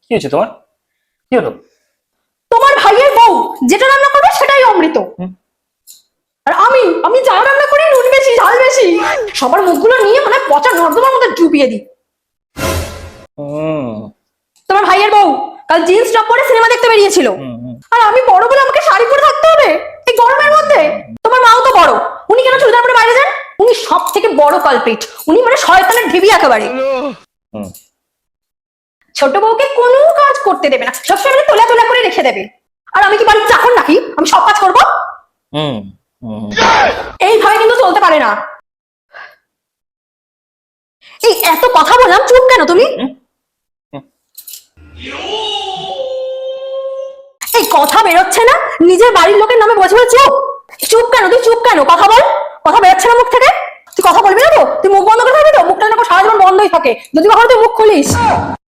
কি হয়েছে তোমার? কি হলো? তোমার ভাইয়ের বউ যেটা রান্না করবে সেটাই অমৃত। আর আমি আমি যা রান্না করি নুন বেশি ঝাল বেশি, সবার মুখগুলো নিয়ে মানে পচা নর্দমার মধ্যে ডুবিয়ে দিই। হুম তোমার ভাইয়ের বউ কাল জিন্স টপ পরে সিনেমা দেখতে বেরিয়েছিল, আর আমি বড় বলে আমাকে শাড়ি পরে থাকতে হবে এই গরমের মধ্যে। তোমার মাও তো বড়, উনি কেন চুড়িদার পরে বাইরে যান? উনি সব থেকে বড় কালপিট, উনি মানে শয়তানের ঢিবি একেবারে। ছোট বউকে কোনো কাজ করতে দেবে না, সবসময় মানে তোলা তোলা করে রেখে দেবে। আর আমি কি বাড়ির চাকর নাকি আমি সব কাজ করবো? এইভাবে কিন্তু চলতে পারে না। এই এত কথা বললাম, চুপ কেন তুমি? এই কথা বেরোচ্ছে না, নিজের বাড়ির লোকের নামে বসে বসে চুপ। চুপ কেন তুই? চুপ কেন? কথা বল, কথা বেরোচ্ছে না মুখ থেকে। তুই কথা বলবি না তো? তুই মুখ বন্ধ করে থাকবি তো? মুখটা যেন সারা জীবন বন্ধই থাকে, যদি কখনো তুই মুখ খুলিস।